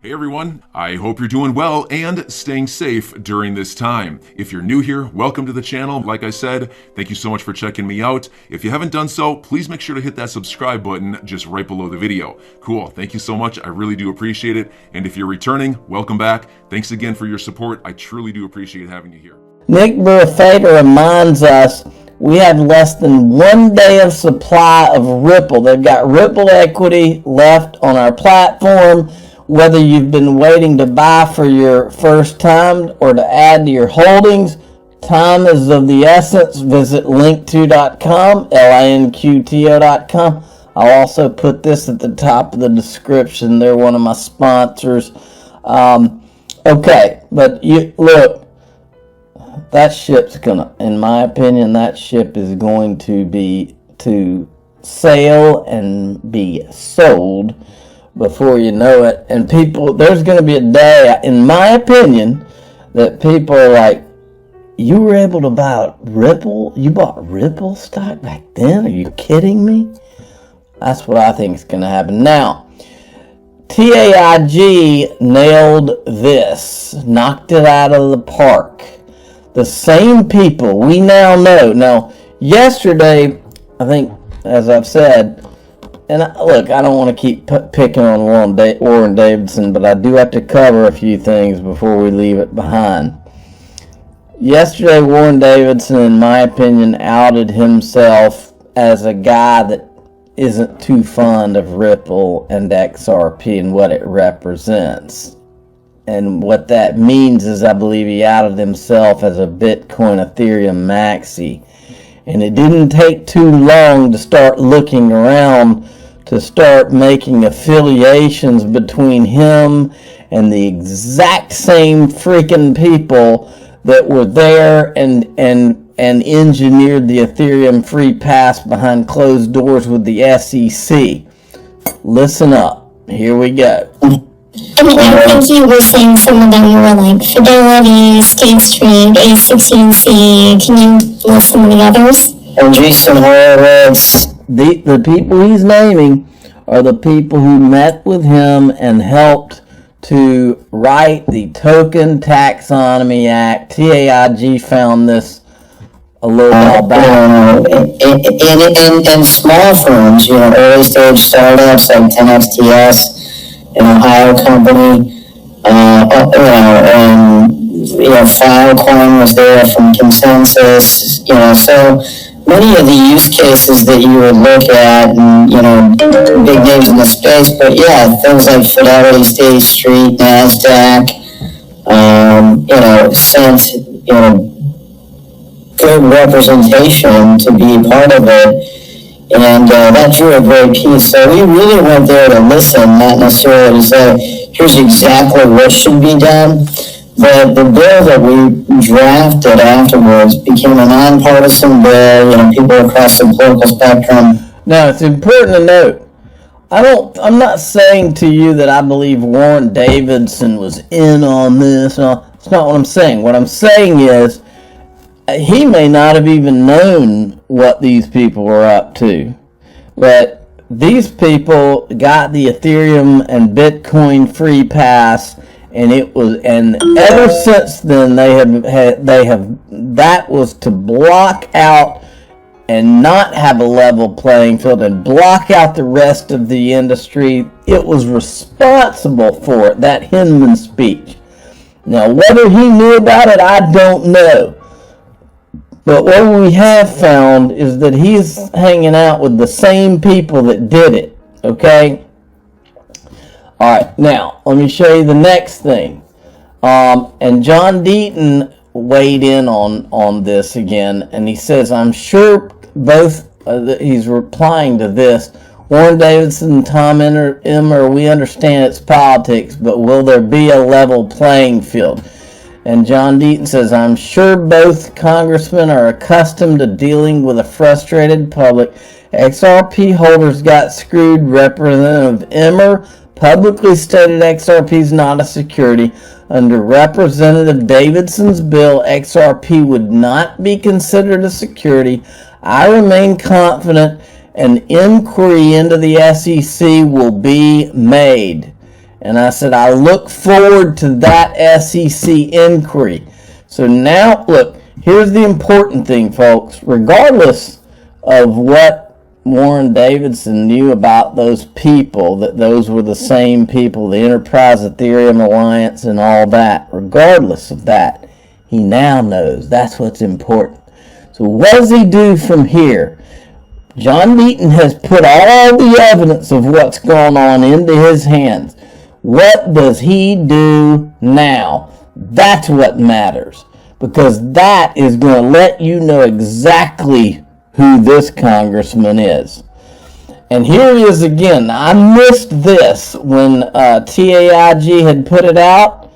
Hey everyone, I hope you're doing well and staying safe during this time. If you're new here, welcome to the channel. Like I said, thank you so much for checking me out. If you haven't done so, please make sure to hit that subscribe button just right below the video. Cool, thank you so much. I really do appreciate it. And if you're returning, welcome back. Thanks again for your support. I truly do appreciate having you here. Nick Burfader reminds us we have less than 1 day of supply of Ripple. They've got Ripple equity left on our platform. Whether you've been waiting to buy for your first time or to add to your holdings, time is of the essence. Visit linkto.com, linqto.com. I'll also put this at the top of the description. They're one of my sponsors. Okay, but you look, that ship's gonna, in my opinion, that ship is going to be to sail and be sold before you know it. And people, there's going to be a day, in my opinion, that people are like, you were able to buy Ripple? You bought Ripple stock back then? Are you kidding me? That's what I think is going to happen. Now, TAIG nailed this, knocked it out of the park. The same people we now know. Now, yesterday, I think, as I've said, and look, I don't want to keep picking on Warren Davidson, but I do have to cover a few things before we leave it behind. Yesterday, Warren Davidson, in my opinion, outed himself as a guy that isn't too fond of Ripple and XRP and what it represents. And what that means is, I believe he outed himself as a Bitcoin Ethereum maxi. And it didn't take too long to start looking around to start making affiliations between him and the exact same freaking people that were there and engineered the Ethereum free pass behind closed doors with the SEC. Listen up. Here we go. I think you were saying some of them were like Fidelity, State Street, A16C. Can you list some of the others? And Jason Horowitz. The people he's naming are the people who met with him and helped to write the Token Taxonomy Act. TAIG found this a little while back. In small firms, early stage startups like 10XTS, an Ohio company, Filecoin was there from Consensus, so many of the use cases that you would look at, and big names in the space, but yeah, things like Fidelity, State Street, NASDAQ, sent good representation to be a part of it, and that drew a great piece. So we really went there to listen, not necessarily to say, here's exactly what should be done. But the bill that we drafted afterwards became a nonpartisan bill, people across the political spectrum. Now, it's important to note, I'm not saying to you that I believe Warren Davidson was in on this. No, that's not what I'm saying. What I'm saying is, he may not have even known what these people were up to. But these people got the Ethereum and Bitcoin free pass, and ever since then that was to block out and not have a level playing field and block out the rest of the industry. It was responsible for it, that Hinman speech. Now, whether he knew about it, I don't know. But what we have found is that he's hanging out with the same people that did it, okay? All right, now, let me show you the next thing. And John Deaton weighed in on this again, and he says, I'm sure both, he's replying to this, Warren Davidson and Tom Emmer, we understand it's politics, but will there be a level playing field? And John Deaton says, I'm sure both congressmen are accustomed to dealing with a frustrated public. XRP holders got screwed. Representative Emmer publicly stated XRP is not a security. Under Representative Davidson's bill, XRP would not be considered a security. I remain confident an inquiry into the SEC will be made. And I said, I look forward to that SEC inquiry. So now, look, here's the important thing, folks. Regardless of what Warren Davidson knew about those people, that those were the same people, the Enterprise Ethereum Alliance and all that, regardless of that, he now knows. That's what's important. So what does he do from here? John Deaton has put all the evidence of what's going on into his hands. What does he do now? That's what matters, because that is going to let you know exactly who this congressman is. And here he is again. I missed this when TAIG had put it out.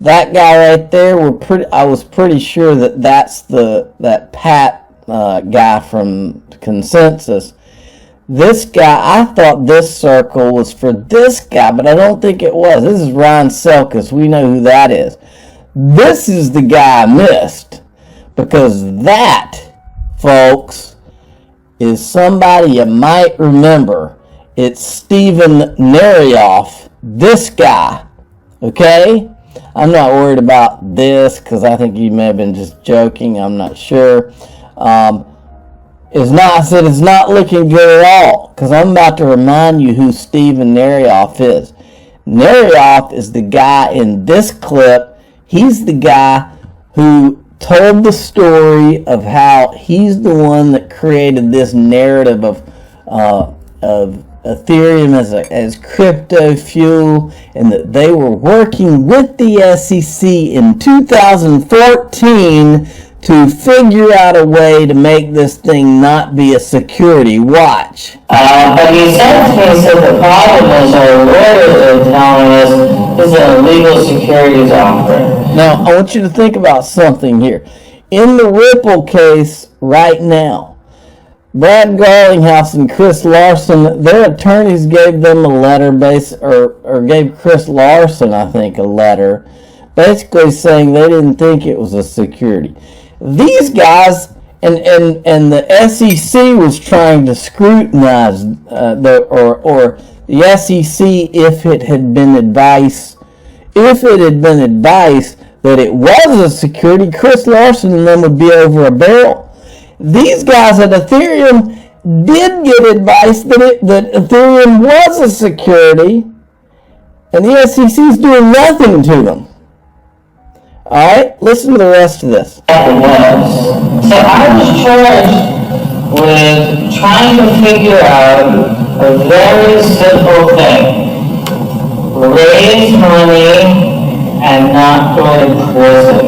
That guy right there, I was pretty sure that's that Pat guy from Consensus. This guy, I thought this circle was for this guy, but I don't think it was. This is Ryan Selkis. We know who that is. This is the guy I missed, because that, folks, is somebody you might remember. It's Steven Narioff, this guy, okay? I'm not worried about this, because I think you may have been just joking. I'm not sure. I said it's not looking good at all, because I'm about to remind you who Steven Narioff is. Narioff is the guy in this clip. He's the guy who told the story of how he's the one that created this narrative of Ethereum as crypto fuel, and that they were working with the SEC in 2014 to figure out a way to make this thing not be a security. Watch. But he said to me, the problem is our lawyers are telling us this is an illegal securities offering. Now, I want you to think about something here. In the Ripple case right now, Brad Garlinghouse and Chris Larson, their attorneys gave them a letter, or gave Chris Larson, I think, a letter, basically saying they didn't think it was a security. These guys and the SEC was trying to scrutinize the SEC if it had been advice that it was a security, Chris Larson and them would be over a barrel. These guys at Ethereum did get advice that Ethereum was a security, and the SEC is doing nothing to them. Alright, listen to the rest of this. So I was charged with trying to figure out a very simple thing. Raise money and not go to prison.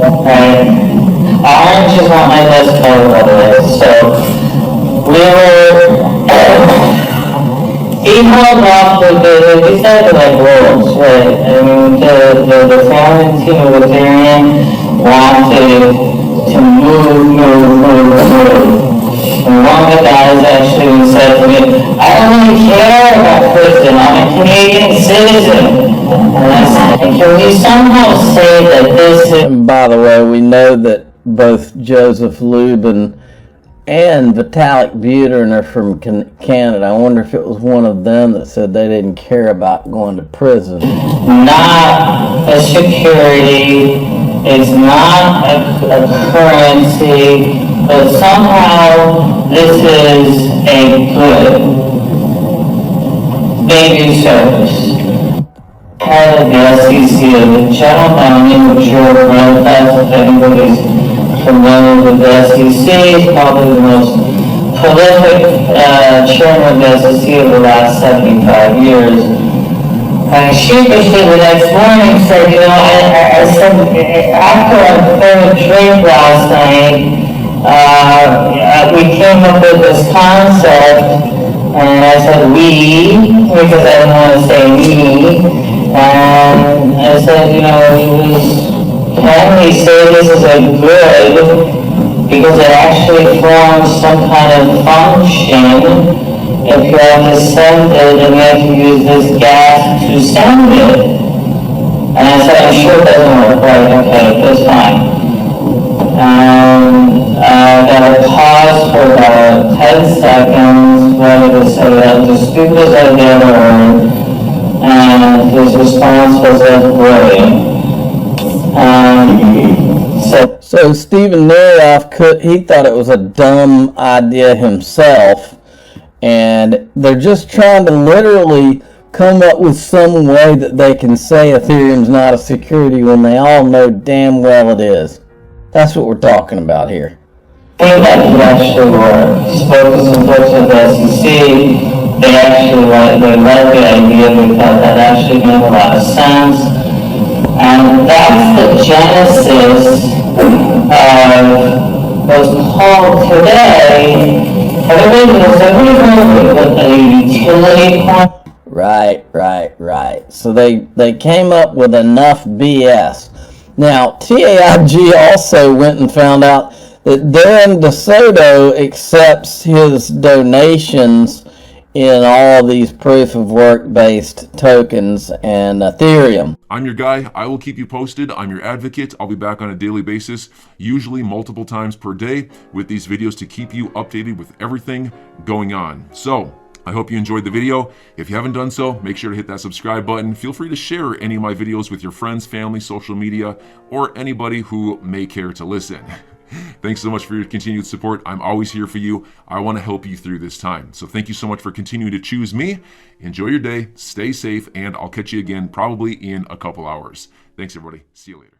Right? Orange is not my best color, by the way. So we were he held off we started like wolves, right? I mean, the founding team of Ethereum wanted to move. And one of the guys actually said to me, I don't really care about prison, I'm a Canadian citizen. And I said, can we somehow say that this is... And by the way, we know that both Joseph Lubin and Vitalik Buterin are from Canada. I wonder if it was one of them that said they didn't care about going to prison. Not a security, it's not a currency, but somehow this is a good baby service. Head of the SEC, the general manager, which you're aware of, if anybody's familiar with the SEC, is probably the most prolific chairman of the SEC of the last 75 years. And sheepishly the next morning said, I said, after our third drink last night, we came up with this concept, and I said we, because I didn't want to say me, and I said, can we say this is a good, because it actually forms some kind of function. If you have to send it, then you have to use this gas to send it. And I said, I'm sure it doesn't work, right? Okay, that's fine. And got a pause for about 10 seconds, ready to say that the stupidest idea was a worry. So Stephen Nerioff he thought it was a dumb idea himself, and they're just trying to literally come up with some way that they can say Ethereum's not a security when they all know damn well it is. That's what we're talking about here. I think that could actually work. Spoke to some folks at the SEC. They actually liked the idea. They thought that actually made a lot of sense. And that's the genesis of what's called today. Everybody knows what a utility coin. Right. So they came up with enough BS. Now, TAIG also went and found out that Darren DeSoto accepts his donations in all these proof of work based tokens and Ethereum. I'm your guy. I will keep you posted. I'm your advocate. I'll be back on a daily basis, usually multiple times per day, with these videos to keep you updated with everything going on. So, I hope you enjoyed the video. If you haven't done so, make sure to hit that subscribe button. Feel free to share any of my videos with your friends, family, social media, or anybody who may care to listen. Thanks so much for your continued support. I'm always here for you. I want to help you through this time. So thank you so much for continuing to choose me. Enjoy your day, stay safe, and I'll catch you again probably in a couple hours. Thanks, everybody. See you later.